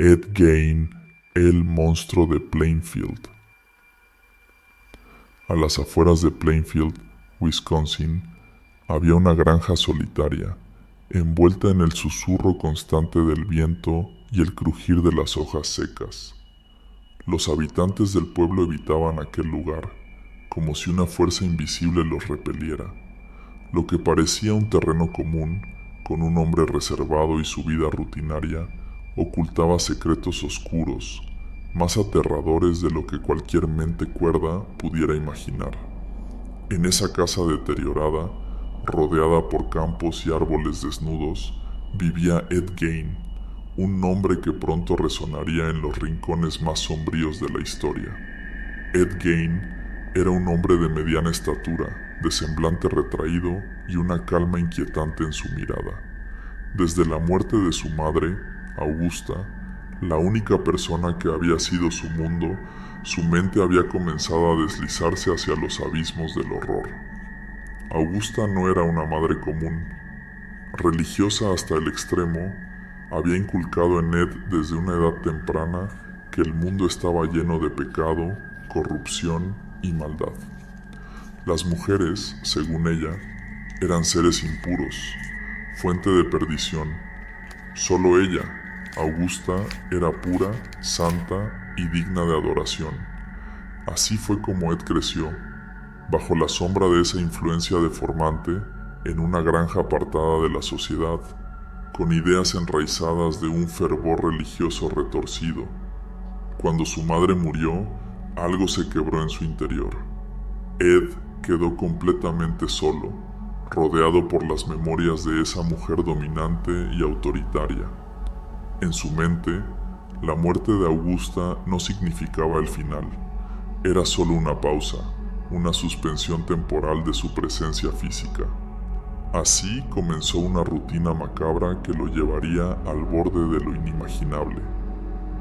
Ed Gein, el monstruo de Plainfield. A las afueras de Plainfield, Wisconsin, había una granja solitaria, envuelta en el susurro constante del viento y el crujir de las hojas secas. Los habitantes del pueblo evitaban aquel lugar, como si una fuerza invisible los repeliera. Lo que parecía un terreno común, con un hombre reservado y su vida rutinaria, ocultaba secretos oscuros, más aterradores de lo que cualquier mente cuerda pudiera imaginar. En esa casa deteriorada, rodeada por campos y árboles desnudos, vivía Ed Gein, un nombre que pronto resonaría en los rincones más sombríos de la historia. Ed Gein era un hombre de mediana estatura, de semblante retraído y una calma inquietante en su mirada. Desde la muerte de su madre, Augusta, la única persona que había sido su mundo, su mente había comenzado a deslizarse hacia los abismos del horror. Augusta no era una madre común. Religiosa hasta el extremo, había inculcado en Ed desde una edad temprana que el mundo estaba lleno de pecado, corrupción y maldad. Las mujeres, según ella, eran seres impuros, fuente de perdición. Solo ella, Augusta, era pura, santa y digna de adoración. Así fue como Ed creció, bajo la sombra de esa influencia deformante, en una granja apartada de la sociedad, con ideas enraizadas de un fervor religioso retorcido. Cuando su madre murió, algo se quebró en su interior. Ed quedó completamente solo, rodeado por las memorias de esa mujer dominante y autoritaria. En su mente, la muerte de Augusta no significaba el final. Era solo una pausa, una suspensión temporal de su presencia física. Así comenzó una rutina macabra que lo llevaría al borde de lo inimaginable.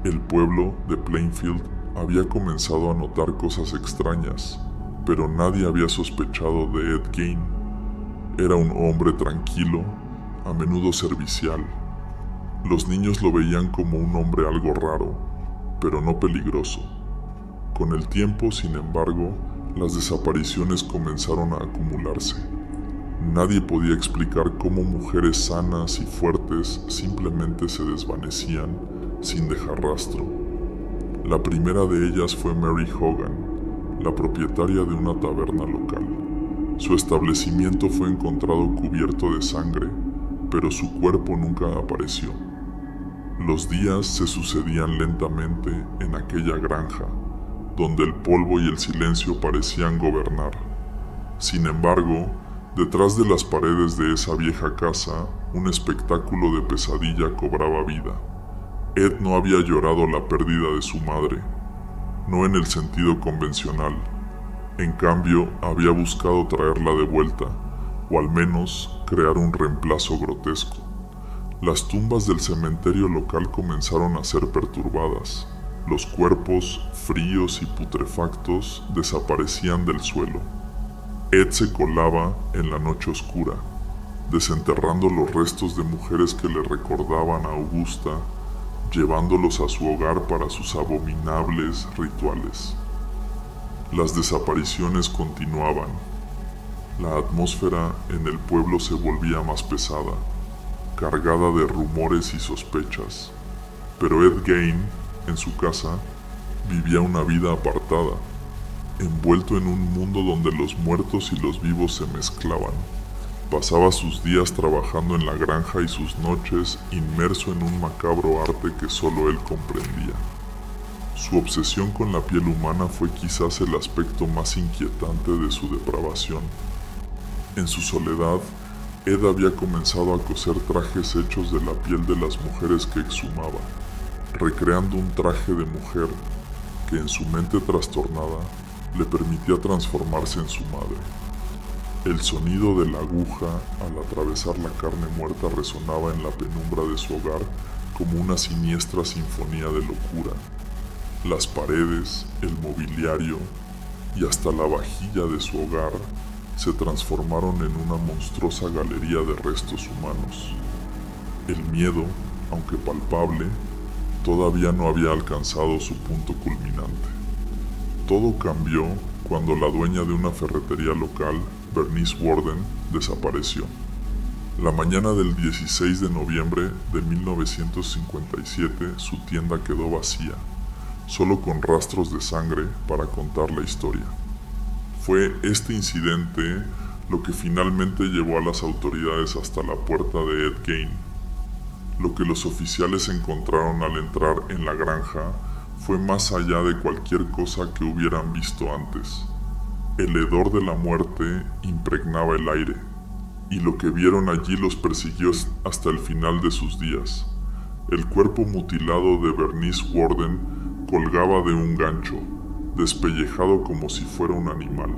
El pueblo de Plainfield había comenzado a notar cosas extrañas, pero nadie había sospechado de Ed Gein. Era un hombre tranquilo, a menudo servicial. Los niños lo veían como un hombre algo raro, pero no peligroso. Con el tiempo, sin embargo, las desapariciones comenzaron a acumularse. Nadie podía explicar cómo mujeres sanas y fuertes simplemente se desvanecían sin dejar rastro. La primera de ellas fue Mary Hogan, la propietaria de una taberna local. Su establecimiento fue encontrado cubierto de sangre, pero su cuerpo nunca apareció. Los días se sucedían lentamente en aquella granja, donde el polvo y el silencio parecían gobernar. Sin embargo, detrás de las paredes de esa vieja casa, un espectáculo de pesadilla cobraba vida. Ed no había llorado la pérdida de su madre, no en el sentido convencional. En cambio, había buscado traerla de vuelta, o al menos crear un reemplazo grotesco. Las tumbas del cementerio local comenzaron a ser perturbadas. Los cuerpos, fríos y putrefactos, desaparecían del suelo. Ed se colaba en la noche oscura, desenterrando los restos de mujeres que le recordaban a Augusta, llevándolos a su hogar para sus abominables rituales. Las desapariciones continuaban. La atmósfera en el pueblo se volvía más pesada, cargada de rumores y sospechas. Pero Ed Gein, en su casa, vivía una vida apartada, envuelto en un mundo donde los muertos y los vivos se mezclaban. Pasaba sus días trabajando en la granja y sus noches inmerso en un macabro arte que solo él comprendía. Su obsesión con la piel humana fue quizás el aspecto más inquietante de su depravación. En su soledad, Ed había comenzado a coser trajes hechos de la piel de las mujeres que exhumaba, recreando un traje de mujer que en su mente trastornada le permitía transformarse en su madre. El sonido de la aguja al atravesar la carne muerta resonaba en la penumbra de su hogar como una siniestra sinfonía de locura. Las paredes, el mobiliario y hasta la vajilla de su hogar se transformaron en una monstruosa galería de restos humanos. El miedo, aunque palpable, todavía no había alcanzado su punto culminante. Todo cambió cuando la dueña de una ferretería local, Bernice Worden, desapareció. La mañana del 16 de noviembre de 1957 su tienda quedó vacía, solo con rastros de sangre para contar la historia. Fue este incidente lo que finalmente llevó a las autoridades hasta la puerta de Ed Gein. Lo que los oficiales encontraron al entrar en la granja fue más allá de cualquier cosa que hubieran visto antes. El hedor de la muerte impregnaba el aire, y lo que vieron allí los persiguió hasta el final de sus días. El cuerpo mutilado de Bernice Worden colgaba de un gancho, despellejado como si fuera un animal.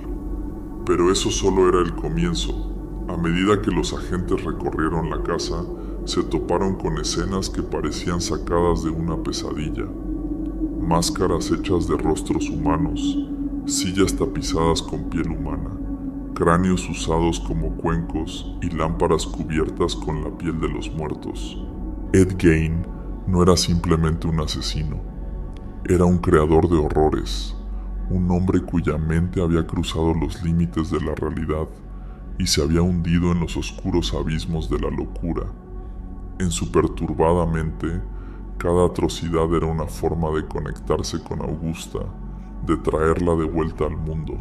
Pero eso solo era el comienzo. A medida que los agentes recorrieron la casa, se toparon con escenas que parecían sacadas de una pesadilla. Máscaras hechas de rostros humanos, sillas tapizadas con piel humana, cráneos usados como cuencos y lámparas cubiertas con la piel de los muertos. Ed Gein no era simplemente un asesino, era un creador de horrores, un hombre cuya mente había cruzado los límites de la realidad y se había hundido en los oscuros abismos de la locura. En su perturbada mente, cada atrocidad era una forma de conectarse con Augusta, de traerla de vuelta al mundo,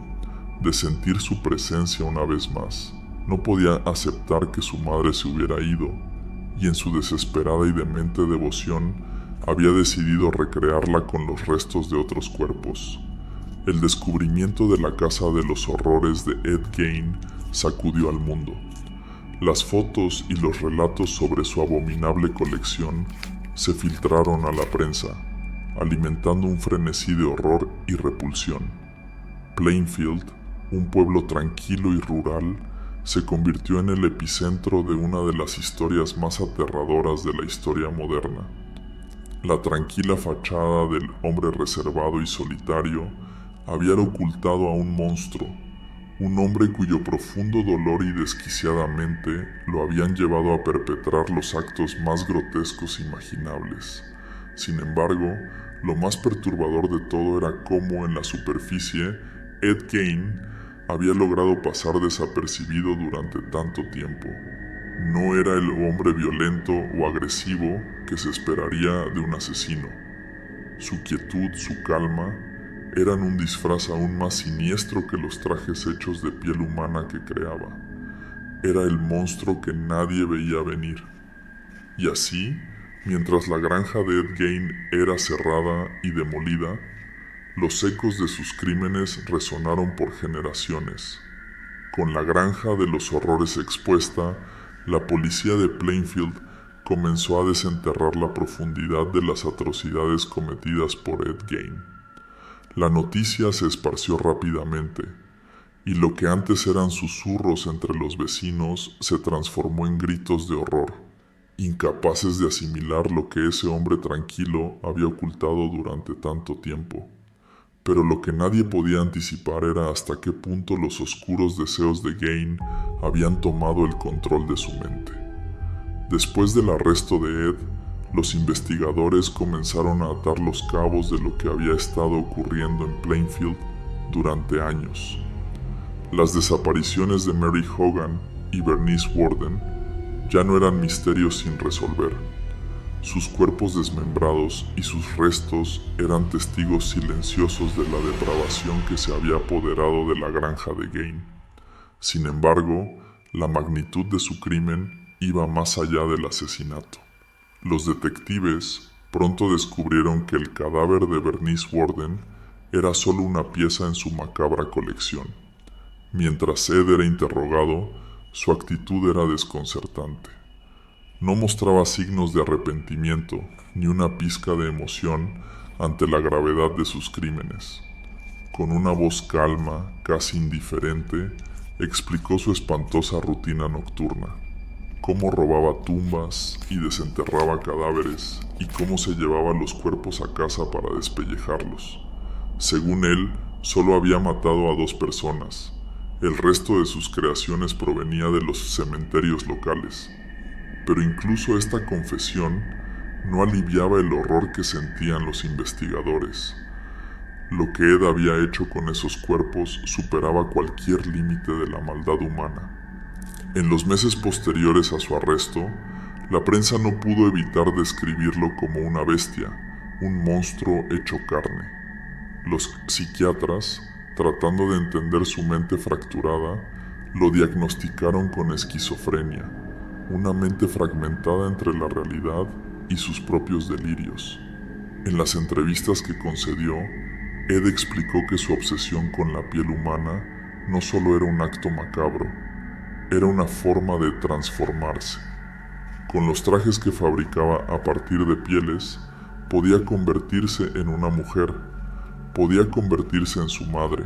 de sentir su presencia una vez más. No podía aceptar que su madre se hubiera ido, y en su desesperada y demente devoción había decidido recrearla con los restos de otros cuerpos. El descubrimiento de la casa de los horrores de Ed Gein sacudió al mundo. Las fotos y los relatos sobre su abominable colección se filtraron a la prensa, alimentando un frenesí de horror y repulsión. Plainfield, un pueblo tranquilo y rural, se convirtió en el epicentro de una de las historias más aterradoras de la historia moderna. La tranquila fachada del hombre reservado y solitario había ocultado a un monstruo, un hombre cuyo profundo dolor y desquiciadamente lo habían llevado a perpetrar los actos más grotescos imaginables. Sin embargo, lo más perturbador de todo era cómo en la superficie Ed Gein había logrado pasar desapercibido durante tanto tiempo. No era el hombre violento o agresivo que se esperaría de un asesino. Su quietud, su calma, eran un disfraz aún más siniestro que los trajes hechos de piel humana que creaba. Era el monstruo que nadie veía venir. Y así, mientras la granja de Ed Gein era cerrada y demolida, los ecos de sus crímenes resonaron por generaciones. Con la granja de los horrores expuesta, la policía de Plainfield comenzó a desenterrar la profundidad de las atrocidades cometidas por Ed Gein. La noticia se esparció rápidamente, y lo que antes eran susurros entre los vecinos se transformó en gritos de horror, incapaces de asimilar lo que ese hombre tranquilo había ocultado durante tanto tiempo. Pero lo que nadie podía anticipar era hasta qué punto los oscuros deseos de Gein habían tomado el control de su mente. Después del arresto de Ed, los investigadores comenzaron a atar los cabos de lo que había estado ocurriendo en Plainfield durante años. Las desapariciones de Mary Hogan y Bernice Worden ya no eran misterios sin resolver. Sus cuerpos desmembrados y sus restos eran testigos silenciosos de la depravación que se había apoderado de la granja de Gein. Sin embargo, la magnitud de su crimen iba más allá del asesinato. Los detectives pronto descubrieron que el cadáver de Bernice Worden era solo una pieza en su macabra colección. Mientras Ed era interrogado, su actitud era desconcertante. No mostraba signos de arrepentimiento ni una pizca de emoción ante la gravedad de sus crímenes. Con una voz calma, casi indiferente, explicó su espantosa rutina nocturna. Cómo robaba tumbas y desenterraba cadáveres y cómo se llevaba los cuerpos a casa para despellejarlos. Según él, solo había matado a 2 personas. El resto de sus creaciones provenía de los cementerios locales. Pero incluso esta confesión no aliviaba el horror que sentían los investigadores. Lo que Ed había hecho con esos cuerpos superaba cualquier límite de la maldad humana. En los meses posteriores a su arresto, la prensa no pudo evitar describirlo como una bestia, un monstruo hecho carne. Los psiquiatras, tratando de entender su mente fracturada, lo diagnosticaron con esquizofrenia, una mente fragmentada entre la realidad y sus propios delirios. En las entrevistas que concedió, Ed explicó que su obsesión con la piel humana no solo era un acto macabro, era una forma de transformarse. Con los trajes que fabricaba a partir de pieles, podía convertirse en una mujer, podía convertirse en su madre.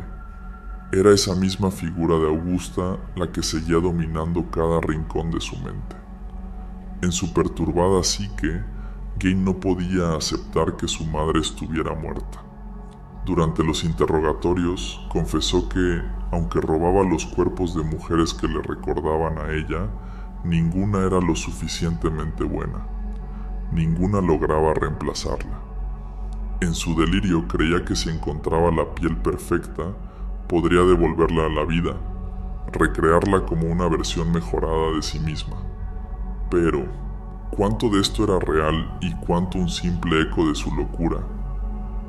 Era esa misma figura de Augusta la que seguía dominando cada rincón de su mente. En su perturbada psique, Gain no podía aceptar que su madre estuviera muerta. Durante los interrogatorios, confesó que, aunque robaba los cuerpos de mujeres que le recordaban a ella, ninguna era lo suficientemente buena. Ninguna lograba reemplazarla. En su delirio creía que si encontraba la piel perfecta, podría devolverla a la vida, recrearla como una versión mejorada de sí misma. Pero, ¿cuánto de esto era real y cuánto un simple eco de su locura?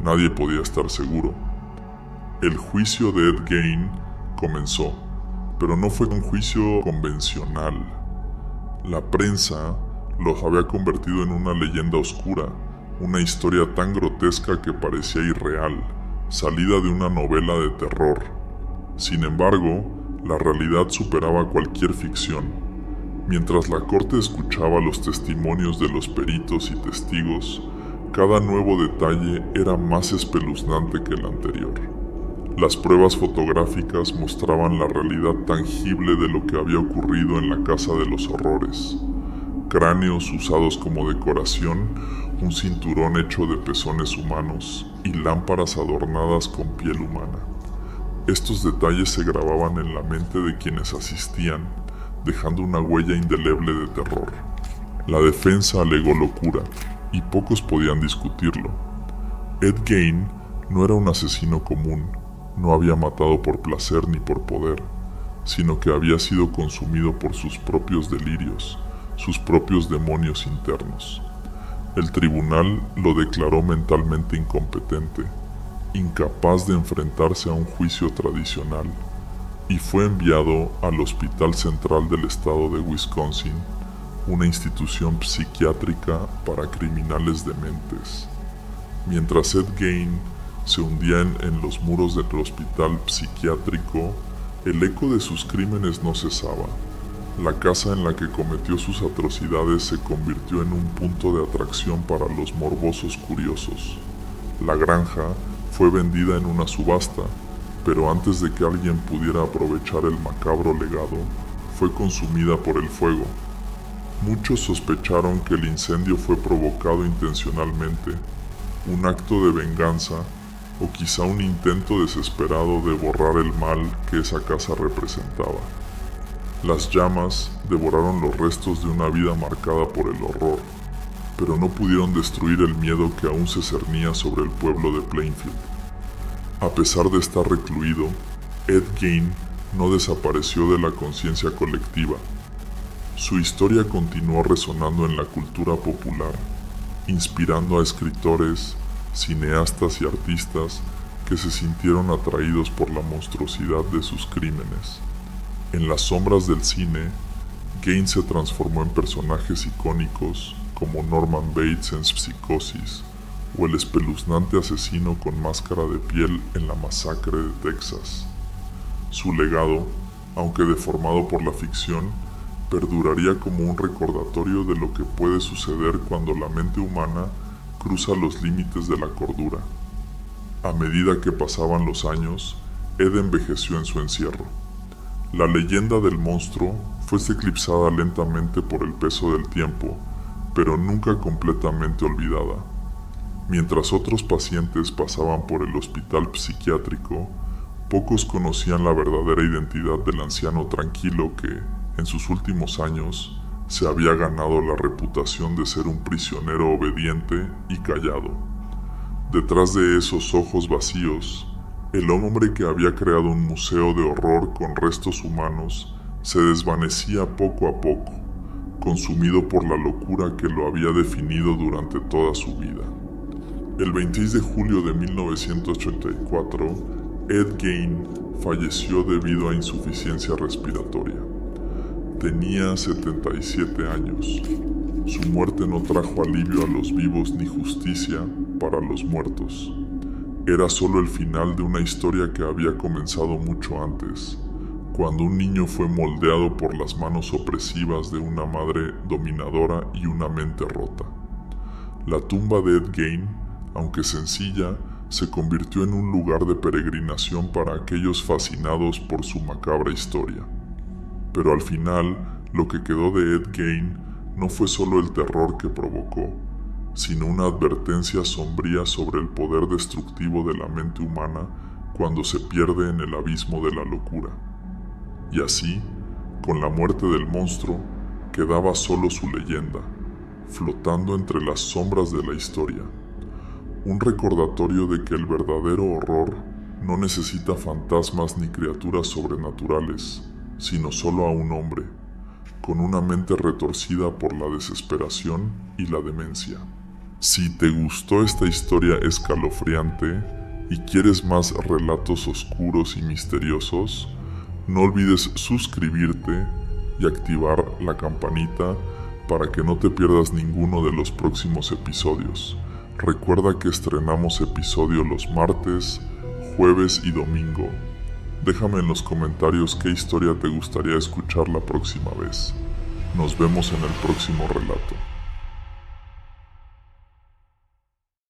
Nadie podía estar seguro. El juicio de Ed Gein comenzó, pero no fue un juicio convencional. La prensa los había convertido en una leyenda oscura, una historia tan grotesca que parecía irreal, salida de una novela de terror. Sin embargo, la realidad superaba cualquier ficción. Mientras la corte escuchaba los testimonios de los peritos y testigos, cada nuevo detalle era más espeluznante que el anterior. Las pruebas fotográficas mostraban la realidad tangible de lo que había ocurrido en la Casa de los Horrores. Cráneos usados como decoración, un cinturón hecho de pezones humanos y lámparas adornadas con piel humana. Estos detalles se grababan en la mente de quienes asistían, dejando una huella indeleble de terror. La defensa alegó locura, y pocos podían discutirlo. Ed Gein no era un asesino común, no había matado por placer ni por poder, sino que había sido consumido por sus propios delirios, sus propios demonios internos. El tribunal lo declaró mentalmente incompetente, incapaz de enfrentarse a un juicio tradicional, y fue enviado al Hospital Central del Estado de Wisconsin, una institución psiquiátrica para criminales dementes. Mientras Ed Gein se hundía en los muros del hospital psiquiátrico, el eco de sus crímenes no cesaba. La casa en la que cometió sus atrocidades se convirtió en un punto de atracción para los morbosos curiosos. La granja fue vendida en una subasta, pero antes de que alguien pudiera aprovechar el macabro legado, fue consumida por el fuego. Muchos sospecharon que el incendio fue provocado intencionalmente, un acto de venganza o quizá un intento desesperado de borrar el mal que esa casa representaba. Las llamas devoraron los restos de una vida marcada por el horror, pero no pudieron destruir el miedo que aún se cernía sobre el pueblo de Plainfield. A pesar de estar recluido, Ed Gein no desapareció de la conciencia colectiva. Su historia continuó resonando en la cultura popular, inspirando a escritores, cineastas y artistas que se sintieron atraídos por la monstruosidad de sus crímenes. En las sombras del cine, Gein se transformó en personajes icónicos como Norman Bates en Psicosis o el espeluznante asesino con máscara de piel en la masacre de Texas. Su legado, aunque deformado por la ficción, perduraría como un recordatorio de lo que puede suceder cuando la mente humana cruza los límites de la cordura. A medida que pasaban los años, Ed envejeció en su encierro. La leyenda del monstruo fue eclipsada lentamente por el peso del tiempo, pero nunca completamente olvidada. Mientras otros pacientes pasaban por el hospital psiquiátrico, pocos conocían la verdadera identidad del anciano tranquilo que, en sus últimos años, se había ganado la reputación de ser un prisionero obediente y callado. Detrás de esos ojos vacíos, el hombre que había creado un museo de horror con restos humanos se desvanecía poco a poco, consumido por la locura que lo había definido durante toda su vida. El 26 de julio de 1984, Ed Gein falleció debido a insuficiencia respiratoria. Tenía 77 años. Su muerte no trajo alivio a los vivos ni justicia para los muertos. Era solo el final de una historia que había comenzado mucho antes, cuando un niño fue moldeado por las manos opresivas de una madre dominadora y una mente rota. La tumba de Ed Gein, aunque sencilla, se convirtió en un lugar de peregrinación para aquellos fascinados por su macabra historia. Pero al final, lo que quedó de Ed Gein no fue solo el terror que provocó, sino una advertencia sombría sobre el poder destructivo de la mente humana cuando se pierde en el abismo de la locura. Y así, con la muerte del monstruo, quedaba solo su leyenda, flotando entre las sombras de la historia. Un recordatorio de que el verdadero horror no necesita fantasmas ni criaturas sobrenaturales, sino solo a un hombre, con una mente retorcida por la desesperación y la demencia. Si te gustó esta historia escalofriante y quieres más relatos oscuros y misteriosos, no olvides suscribirte y activar la campanita para que no te pierdas ninguno de los próximos episodios. Recuerda que estrenamos episodio los martes, jueves y domingo. Déjame en los comentarios qué historia te gustaría escuchar la próxima vez. Nos vemos en el próximo relato.